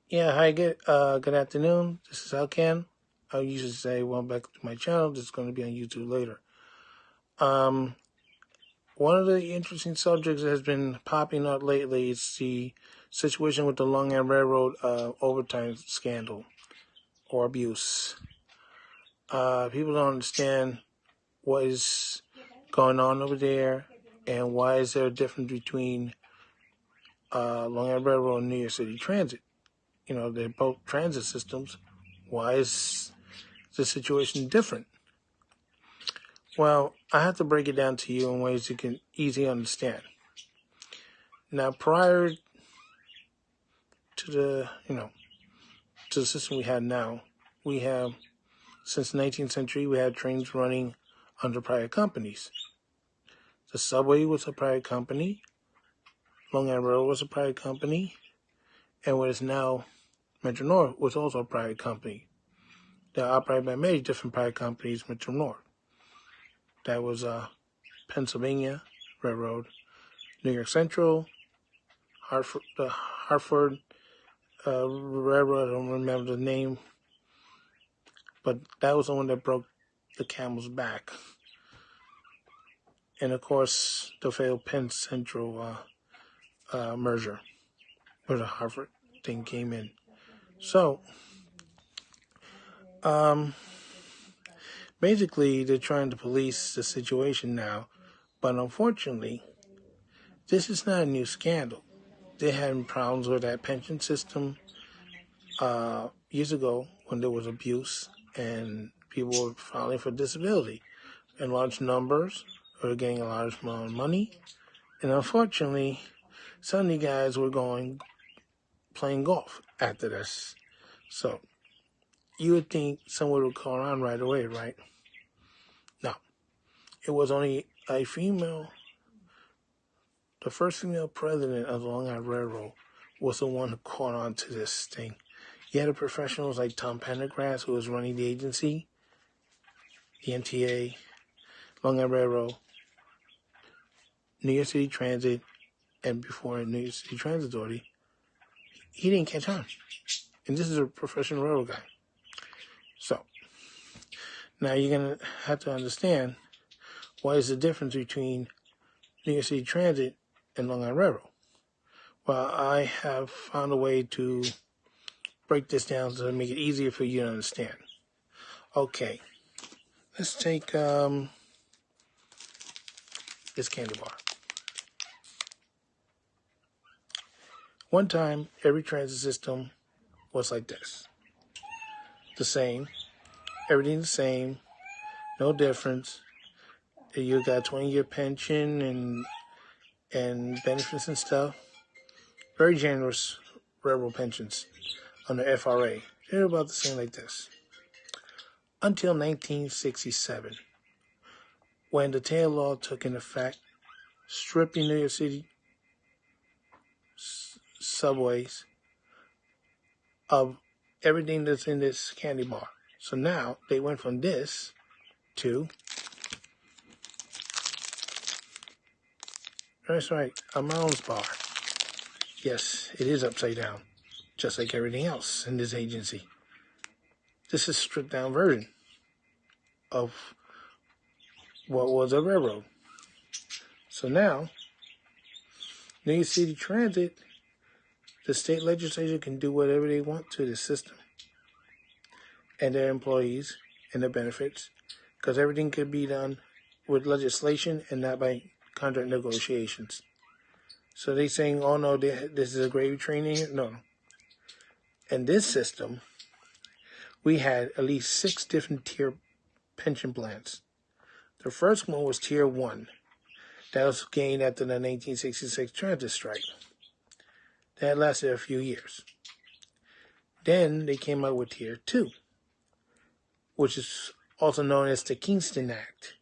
Yeah, hi, good afternoon. This is Alcan. I usually say welcome back to my channel. This is going to be on YouTube later. Um, One of the interesting subjects that has been popping up lately is the situation with the Long Island Railroad overtime scandal or abuse. People don't understand what is going on over there and why is there a difference between Long Island Railroad and New York City Transit. You know, they're both transit systems. Why is the situation different? Well, I have to break it down to you in ways you can easily understand. Now, prior to the system we have now, we have, since the 19th century, we had trains running under private companies. The subway was a private company, Long Island Railroad was a private company, and what is now Metro North was also a private company. They're operated by many different private companies, Metro North. That was Pennsylvania Railroad, New York Central, Hartford Railroad, I don't remember the name, but that was the one that broke the camel's back. And of course, the failed Penn Central merger, where the Hartford thing came in. So, basically, they're trying to police the situation now, but unfortunately, this is not a new scandal. They had problems with that pension system years ago when there was abuse and people were filing for disability in large numbers or getting a large amount of money. And unfortunately, some of the guys were playing golf after this. So you would think someone would call on right away, right? No. It was only a female, the first female president of the Long Island Railroad was the one who caught on to this thing. You had the professionals like Tom Pendergrass, who was running the agency, the MTA, Long Island Railroad, New York City Transit, and before New York City Transit Authority. He didn't catch on. And this is a professional railroad guy. So, now you're going to have to understand what is the difference between New York City Transit and Long Island Railroad. Well, I have found a way to break this down to make it easier for you to understand. Okay, let's take this candy bar. One time, every transit system was like this. The same. Everything the same. No difference. You got 20-year pension and benefits and stuff. Very generous railroad pensions under FRA. They're about the same like this. Until 1967, when the Taylor Law took into effect, stripping New York City subways of everything that's in this candy bar. So now they went from this to, that's right, a Mounds bar. Yes, it is upside down, just like everything else in this agency. This is a stripped down version of what was a railroad. So now, New York City Transit, the state legislature can do whatever they want to the system and their employees and their benefits, because everything could be done with legislation and not by contract negotiations. So they saying, oh no, this is a gravy train in here? No. In this system, we had at least 6 different tier pension plans. The first one was Tier 1. That was gained after the 1966 transit strike. That lasted a few years. Then they came out with Tier 2, which is also known as the Kingston Act,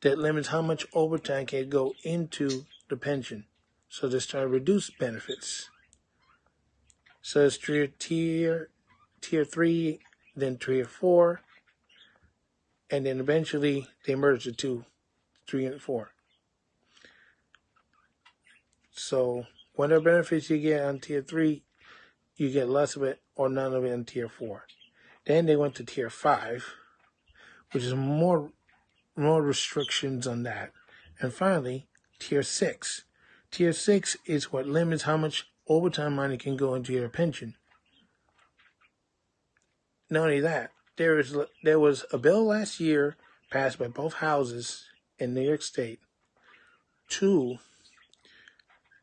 that limits how much overtime can go into the pension. So they're trying to reduce benefits. So it's tier 3, then Tier 4, and then eventually they merge the 2, 3, and 4. So whatever benefits you get on Tier 3, you get less of it or none of it in Tier 4. Then they went to Tier 5, which is more restrictions on that. And finally, Tier 6. Tier 6 is what limits how much overtime money can go into your pension. Not only that, there was a bill last year passed by both houses in New York State to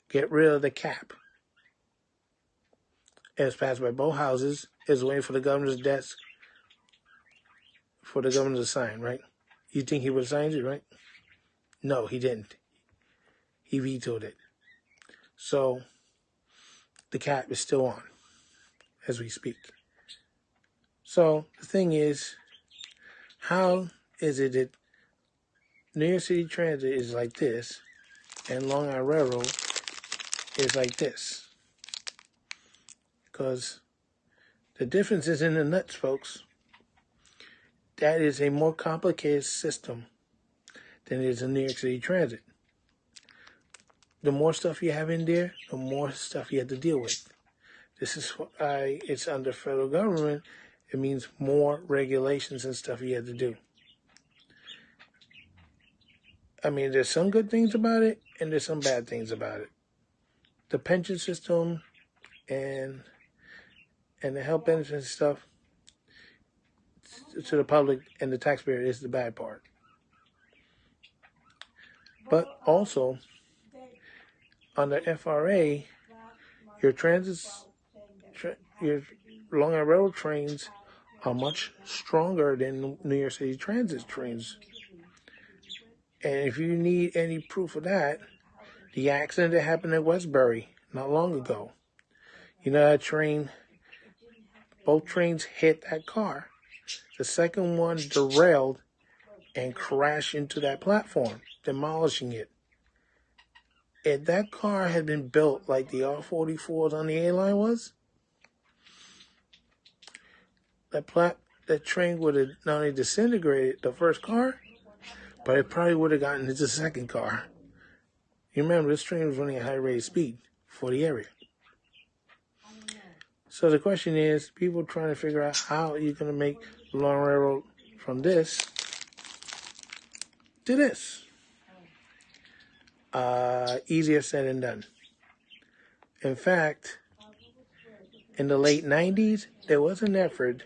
get rid of the cap. It was passed by both houses. It was waiting for the governor's desk for the governor to sign, right? You think he would have signed it, right? No, he didn't. He vetoed it. So the cap is still on as we speak. So the thing is, how is it that New York City Transit is like this and Long Island Railroad is like this? Because the difference is in the nuts, folks. That is a more complicated system than it is in New York City Transit. The more stuff you have in there, the more stuff you have to deal with. This is why it's under federal government. It means more regulations and stuff you have to do. I mean, there's some good things about it, and there's some bad things about it. The pension system and the health benefits and stuff to the public and the taxpayer is the bad part. But also, under FRA, your Long Island Railroad trains are much stronger than New York City Transit trains. And if you need any proof of that, the accident that happened at Westbury not long ago, you know that train, both trains hit that car. The second one derailed and crashed into that platform, demolishing it. If that car had been built like the R-44s on the A-line was, that train would have not only disintegrated the first car, but it probably would have gotten into the second car. You remember, this train was running at high rate of speed for the area. So the question is, people trying to figure out how you're going to make the Long Railroad from this to this. Easier said than done. In fact, in the late 90s, there was an effort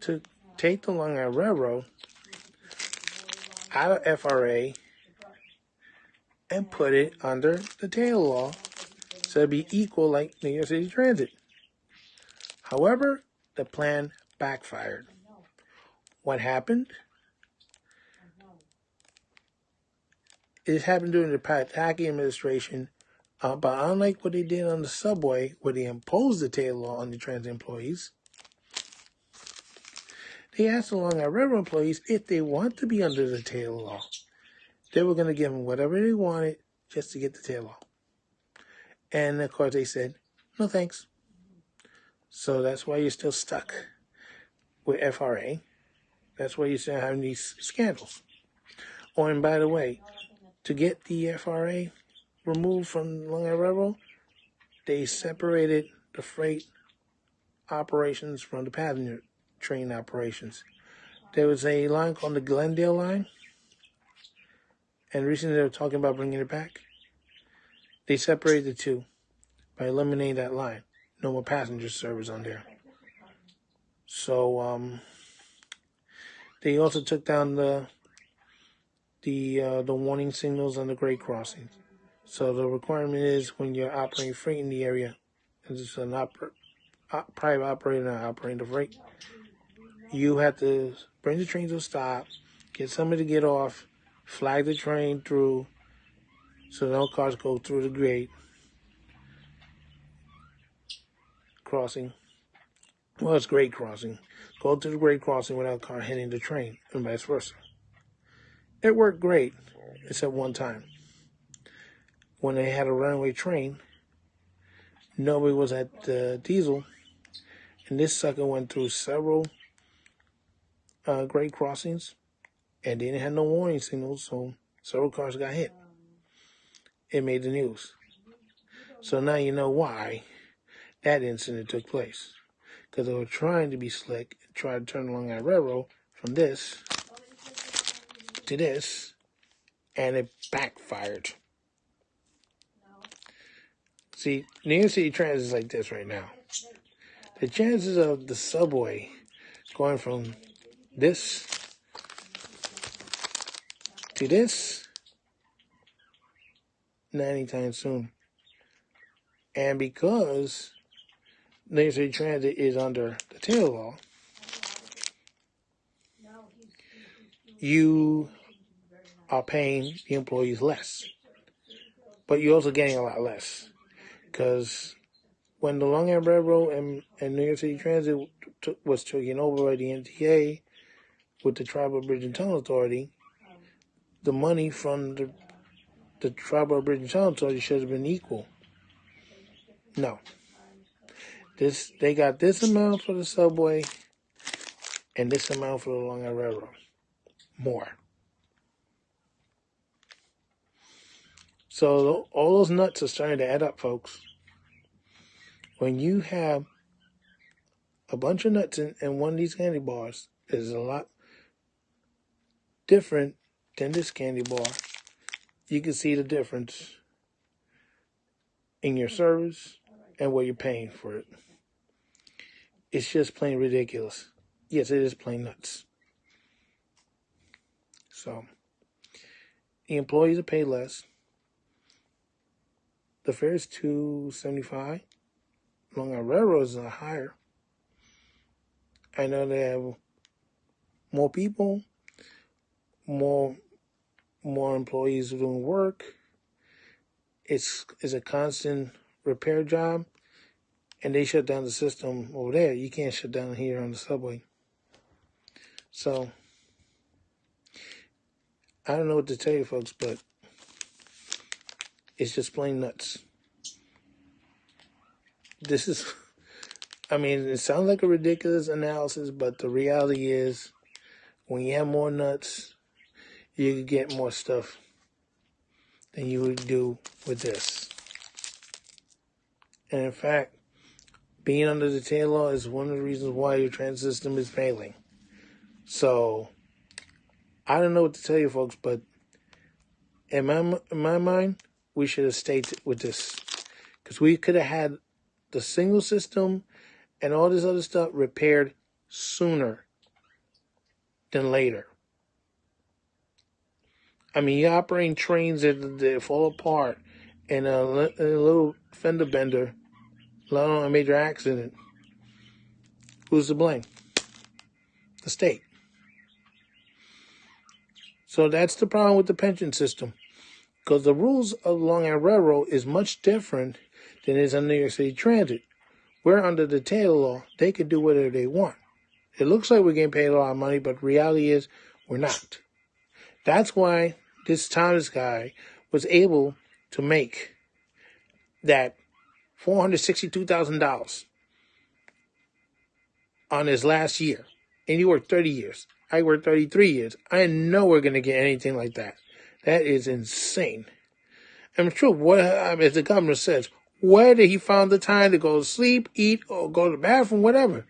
to take the Long Island Railroad out of FRA and put it under the Taylor Law so it'd be equal like New York City Transit. However, the plan backfired. What happened? It happened during the Pataki administration, but unlike what they did on the subway, where they imposed the Taylor Law on the transit employees, they asked the Long Island Railroad employees if they want to be under the Taylor Law. They were going to give them whatever they wanted just to get the Taylor Law. And, of course, they said, no thanks. So that's why you're still stuck with FRA. That's why you're still having these scandals. Oh, and by the way, to get the FRA removed from Long Island Railroad, they separated the freight operations from the passenger train operations. There was a line called the Glendale line, and recently they were talking about bringing it back. They separated the two by eliminating that line. No more passenger service on there. So they also took down the warning signals on the grade crossings. So the requirement is when you're operating freight in the area, and it's an private operator not operating the freight, you have to bring the train to a stop, get somebody to get off, flag the train through so no cars go through the grade crossing. Well, it's grade crossing. Go to the grade crossing without a car hitting the train, and vice versa. It worked great, except one time. When they had a runaway train, nobody was at the diesel, and this sucker went through several grade crossings, and they didn't have no warning signals, so several cars got hit. It made the news. So now you know why that incident took place. Because they were trying to be slick, tried to turn along that railroad from this to this, and it backfired. See, New York City Transit is like this right now. The chances of the subway going from this to this, not anytime soon. And because New York City Transit is under the Taylor law, you are paying the employees less. But you're also getting a lot less. Because when the Long Island Railroad and New York City Transit was taken over by the NTA with the Tribal Bridge and Tunnel Authority, the money from the Tribal Bridge and Tunnel Authority should have been equal. No. They got this amount for the subway and this amount for the Long Island Railroad. More. So all those nuts are starting to add up, folks. When you have a bunch of nuts in one of these candy bars, is a lot different than this candy bar. You can see the difference in your service and what you're paying for it. It's just plain ridiculous. Yes, it is plain nuts. So, the employees are paid less. The fare is $2.75. Long Island Railroads are higher. I know they have more people, more employees doing work. It's a constant repair job, and they shut down the system over there. You can't shut down here on the subway. So, I don't know what to tell you, folks, but it's just plain nuts. It sounds like a ridiculous analysis, but the reality is, when you have more nuts, you can get more stuff than you would do with this. And in fact, being under the Taylor law is one of the reasons why your transit system is failing. So, I don't know what to tell you, folks, but in my mind, we should have stayed with this. Because we could have had the single system and all this other stuff repaired sooner than later. You're operating trains that fall apart and a little fender bender, let alone a major accident. Who's to blame? The state. So that's the problem with the pension system. Because the rules of Long Island Railroad is much different than it is on New York City Transit. We're under the Taylor law. They can do whatever they want. It looks like we're getting paid a lot of money, but reality is we're not. That's why this Thomas guy was able to make that $462,000 on his last year. And he worked 30 years. I worked 33 years. I know we're going to get anything like that. That is insane. And it's true. As the governor says, where did he find the time to go to sleep, eat, or go to the bathroom, whatever?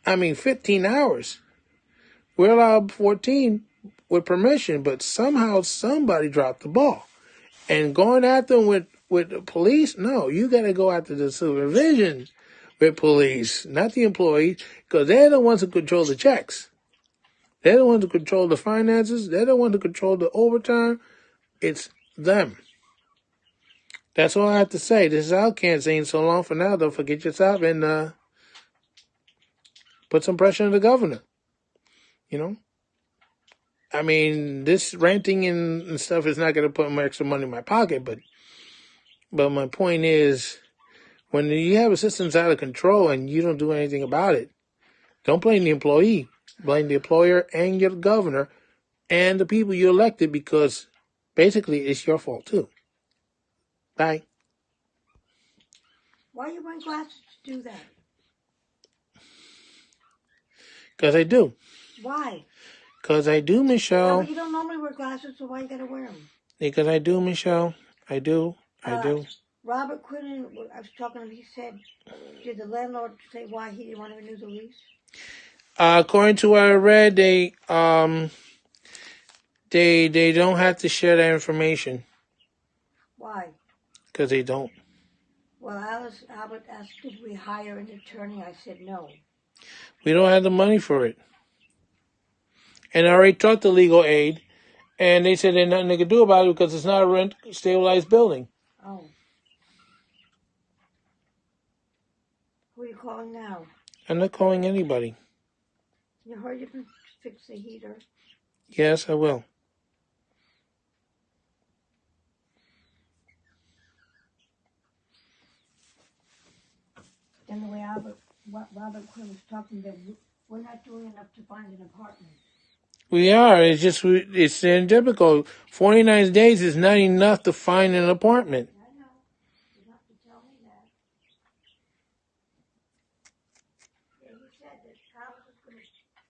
15 hours. We're allowed 14 with permission, but somehow somebody dropped the ball. And going after them with the police? No, you got to go after the supervision with police, not the employees, because they're the ones who control the checks. They're the ones who control the finances. They're the ones who control the overtime. It's them. That's all I have to say. This is Alcan saying so long for now. Don't forget yourself and put some pressure on the governor. This ranting and stuff is not going to put more extra money in my pocket, but my point is, when you have a system's out of control and you don't do anything about it, don't blame the employee. Blame the employer and your governor and the people you elected, because basically it's your fault too. Bye. Why you wearing glasses to do that? Because I do. Why? Because I do, Michelle. You don't normally wear glasses, so why you gotta wear them? Because I do, Michelle. I do. Robert Quinn, I was talking to him, he said, did the landlord say why he didn't want to renew the lease? According to what I read, they don't have to share that information Why? because they don't. Well, Albert asked, did we hire an attorney? I said no. We don't have the money for it. And I already talked to legal aid, and they said there's nothing they could do about it because it's not a rent stabilized building. Oh. Who are you calling now? I'm not calling anybody. Can you hurry up and fix the heater? Yes, I will. And the way Robert Quinn was talking, that we're not doing enough to find an apartment. We are. It's typical. 49 days is not enough to find an apartment. I know. You don't have to tell me that. Yeah, he said that Carlos was going to